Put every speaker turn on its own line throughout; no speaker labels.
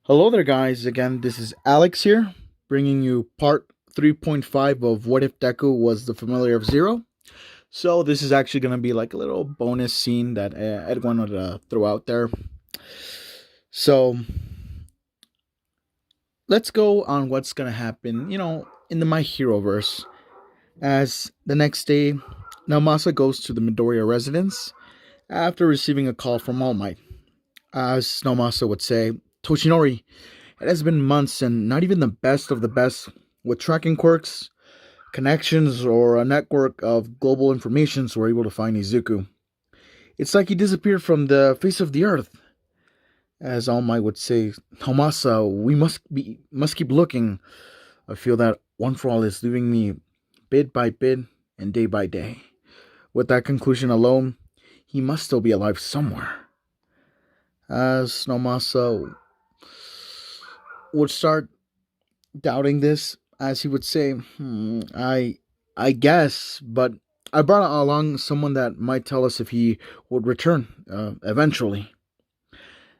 Hello there, guys. Again, this is Alex here, bringing you part 3.5 of What If Deku Was the Familiar of Zero. So, this is actually going to be like a little bonus scene that Ed wanted to throw out there. So, let's go on what's going to happen, in the My Hero verse. As the next day, Naomasa goes to the Midoriya residence after receiving a call from All Might. As Naomasa would say, Toshinori, it has been months and not even the best of the best with tracking quirks, connections, or a network of global informations were able to find Izuku. It's like he disappeared from the face of the earth. As All Might would say, Tomasa, we must keep looking. I feel that One for All is leaving me bit by bit and day by day. With that conclusion alone, he must still be alive somewhere. As Nomasa would start doubting this, as he would say, I guess, but I brought along someone that might tell us if he would return eventually.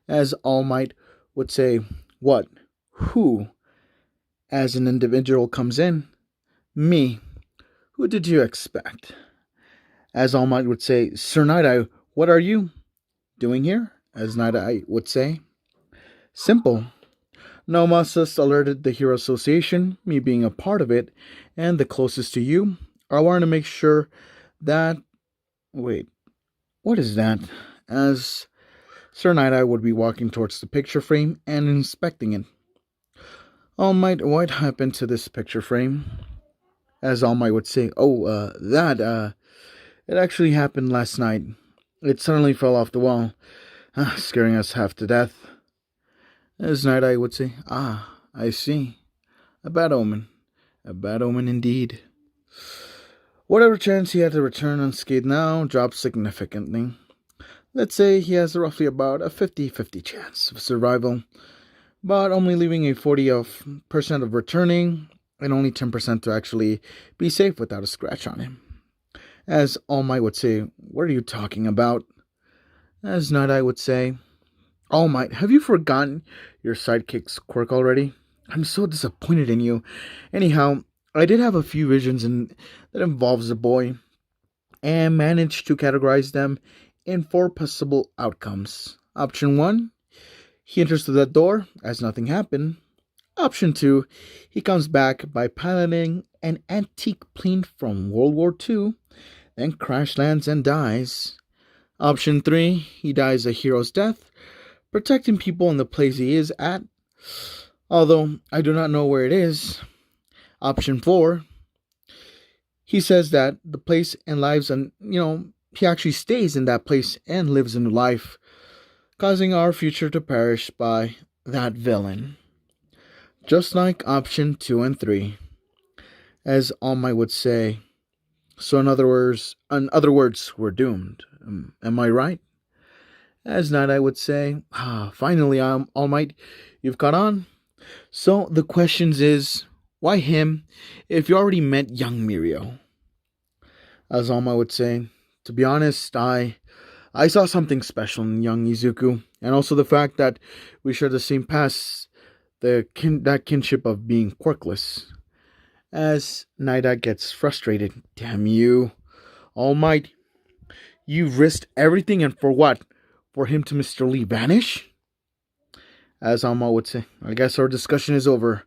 As All Might would say, what? Who? As an individual comes in, me. Who did you expect? As All Might would say, Sir Nighteye, what are you doing here? As Nighteye would say, simple. Nomasus alerted the Hero Association, me being a part of it, and the closest to you. I wanted to make sure that... Wait, what is that? As Sir Nighteye would be walking towards the picture frame and inspecting it. All Might, what happened to this picture frame? As All Might would say, it actually happened last night. It suddenly fell off the wall, scaring us half to death. As Nighteye would say, I see. A bad omen. A bad omen indeed. Whatever chance he had to return unscathed now dropped significantly. Let's say he has roughly about a 50-50 chance of survival, but only leaving a 40% of returning and only 10% to actually be safe without a scratch on him. As All Might would say, what are you talking about? As Nighteye would say, All Might, have you forgotten your sidekick's quirk already? I'm so disappointed in you. Anyhow, I did have a few visions that involves the boy, and managed to categorize them in 4 possible outcomes. Option 1, he enters through that door as nothing happened. Option 2, he comes back by piloting an antique plane from World War II, then crash lands and dies. Option 3, he dies a hero's death, protecting people in the place he is at, although I do not know where it is. Option 4, he says that the place and lives, and he actually stays in that place and lives a new life, causing our future to perish by that villain. Just like option 2 and 3. As All Might would say, so in other words, we're doomed. Am I right? As Nighteye would say, finally, All Might, you've caught on. So the questions is, why him if you already met young Mirio? As All Might would say, to be honest, I saw something special in young Izuku, and also the fact that we share the same past, that kinship of being quirkless. As Nighteye gets frustrated, damn you, All Might, you've risked everything, and for what? For him to mysteriously vanish? As All Might would say, I guess our discussion is over,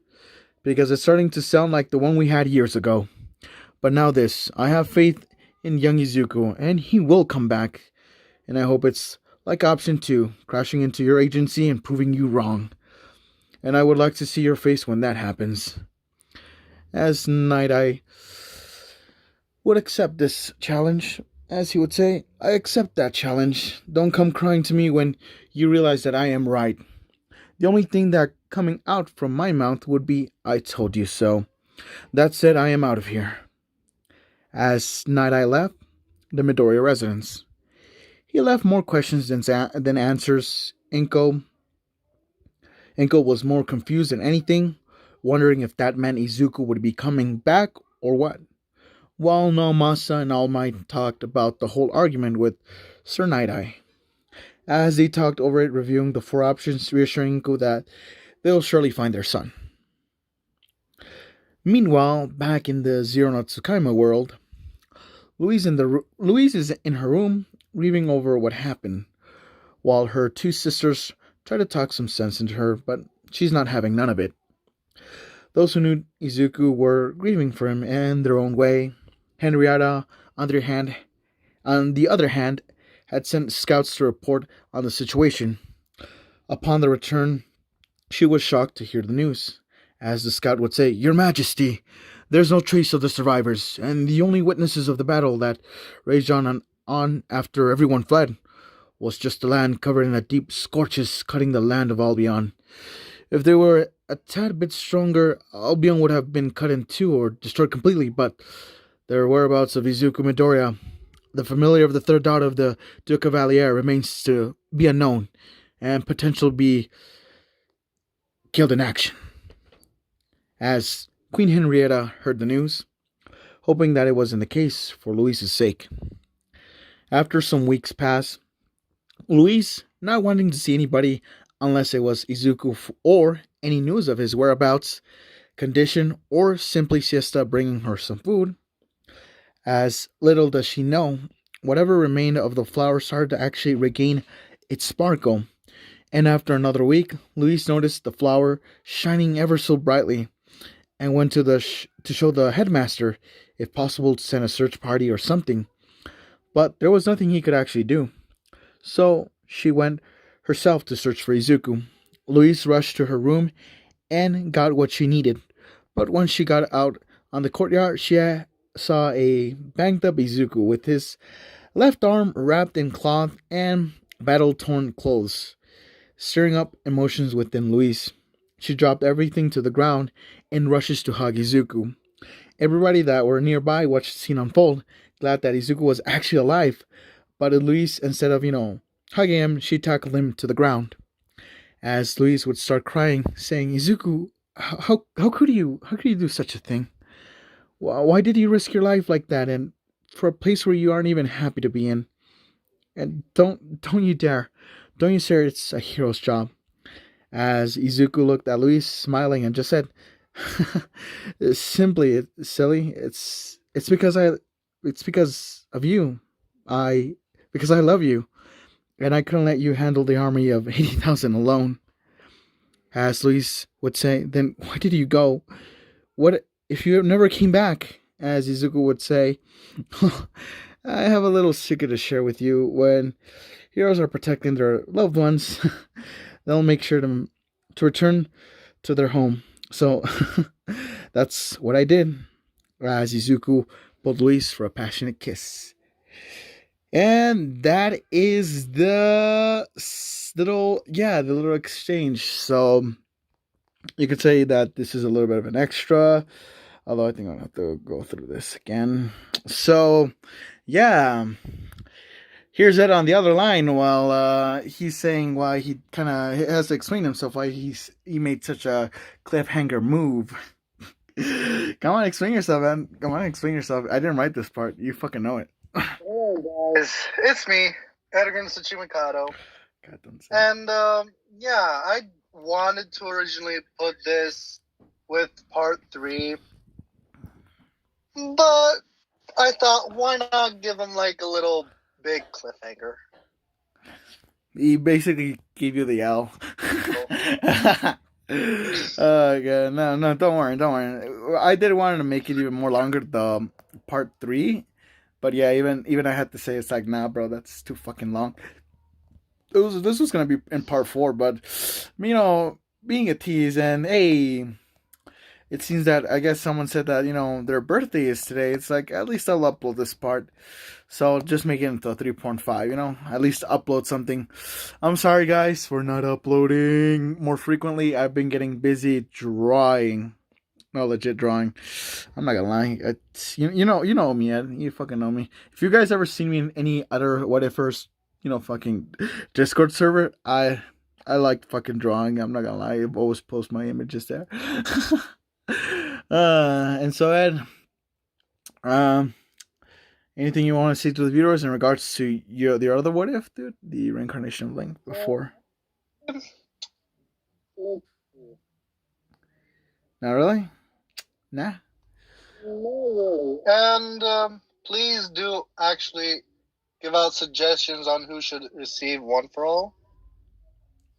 because it's starting to sound like the one we had years ago. But now this, I have faith in young Izuku, and he will come back. And I hope it's like option 2, crashing into your agency and proving you wrong. And I would like to see your face when that happens. As Nighteye would accept this challenge, as he would say, I accept that challenge. Don't come crying to me when you realize that I am right. The only thing that coming out from my mouth would be, I told you so. That said, I am out of here. As Nighteye left the Midoriya residence, he left more questions than answers. Inko was more confused than anything, wondering if that meant Izuku would be coming back or what. While Naomasa and All Might talked about the whole argument with Sir Nighteye. As they talked over it, reviewing the 4 options, reassuring Inko that they'll surely find their son. Meanwhile, back in the Zero no Tsukaima world, Louise is in her room, grieving over what happened, while her two sisters try to talk some sense into her, but she's not having none of it. Those who knew Izuku were grieving for him in their own way. Henrietta, on the other hand, had sent scouts to report on the situation. Upon their return, she was shocked to hear the news. As the scout would say, "Your Majesty, there's no trace of the survivors, and the only witnesses of the battle that raged on after everyone fled was just the land covered in a deep scorches cutting the land of Albion. If they were a tad bit stronger, Albion would have been cut in two or destroyed completely, but the whereabouts of Izuku Midoriya, the familiar of the third daughter of the Duke of Valier, remains to be unknown, and potential be killed in action." As Queen Henrietta heard the news, hoping that it wasn't the case for Louise's sake. After some weeks pass, Louise, not wanting to see anybody unless it was Izuku or any news of his whereabouts, condition, or simply Siesta bringing her some food, as little does she know, whatever remained of the flower started to actually regain its sparkle, and after another week, Louise noticed the flower shining ever so brightly, and went to show the headmaster, if possible, to send a search party or something. But there was nothing he could actually do. So she went herself to search for Izuku. Louise rushed to her room and got what she needed. But when she got out on the courtyard, she saw a banged up Izuku with his left arm wrapped in cloth and battle-torn clothes, stirring up emotions within Louise. She dropped everything to the ground and rushes to hug Izuku. Everybody that were nearby watched the scene unfold, glad that Izuku was actually alive. But Louise, instead of, hugging him, she tackled him to the ground. As Louise would start crying, saying, "Izuku, how could you do such a thing? Why did you risk your life like that, and for a place where you aren't even happy to be in? And don't you dare, don't you say it's a hero's job." As Izuku looked at Louise, smiling, and just said, "Simply, silly. It's because of you. Because I love you, and I couldn't let you handle the army of 80,000 alone." As Louise would say, "Then why did you go? What if you never came back?" As Izuku would say, "I have a little secret to share with you. When heroes are protecting their loved ones, they'll make sure to return to their home. So that's what I did." As Izuku pulled Louise for a passionate kiss. And that is the little exchange. So you could say that this is a little bit of an extra, although I think I'll have to go through this again. So yeah, here's Ed on the other line while he's saying why he kind of has to explain himself why he made such a cliffhanger move. Come on, explain yourself, man. Come on, explain yourself. I didn't write this part. You fucking know it.
Hello, guys. It's me, Erdgan Tsuchimikado. And I wanted to originally put this with part 3, but I thought, why not give him like a little big cliffhanger?
He basically gave you the L. Okay, no, don't worry. I did want to make it even more longer, the part 3, but yeah, even I had to say, it's like, nah, bro, that's too fucking long. This was gonna be in part 4, but being a tease, and hey, it seems that I guess someone said that their birthday is today. It's like, at least I'll upload this part. So just make it into a 3.5, at least upload something. I'm sorry, guys, for not uploading more frequently. I've been getting busy drawing. No, legit drawing. I'm not gonna lie. It's, you know me, Ed. You fucking know me. If you guys ever seen me in any other What If First, fucking Discord server, I like fucking drawing. I'm not gonna lie. I always post my images there. And so, Ed, anything you want to say to the viewers in regards to the other What If, dude? The reincarnation of Link before. Not really? Nah.
No, really. And please do actually give out suggestions on who should receive one for all,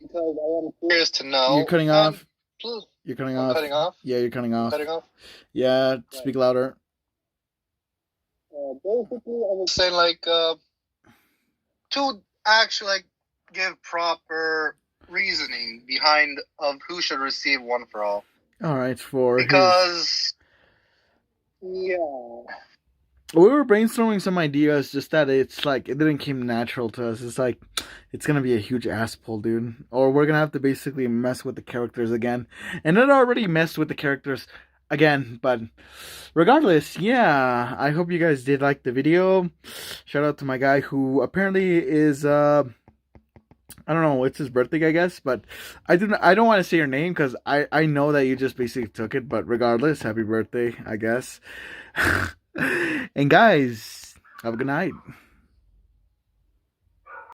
because I am curious to know.
You're cutting
And
off.
please,
You're cutting
I'm
off.
cutting off.
Yeah, you're cutting
I'm
off.
cutting off.
Yeah, speak louder.
Basically, I was saying like to actually like give proper reasoning behind of who should receive one for all.
All right, for
Because yeah,
we were brainstorming some ideas, just that it's like it didn't come natural to us. It's like it's gonna be a huge ass pull, dude. Or we're gonna have to basically mess with the characters again, and it already messed with the characters again. But regardless, yeah, I hope you guys did like the video. Shout out to my guy who apparently is I don't know, it's his birthday, I guess, but I don't want to say your name because I know that you just basically took it, but regardless, happy birthday, I guess. And guys, have a good night.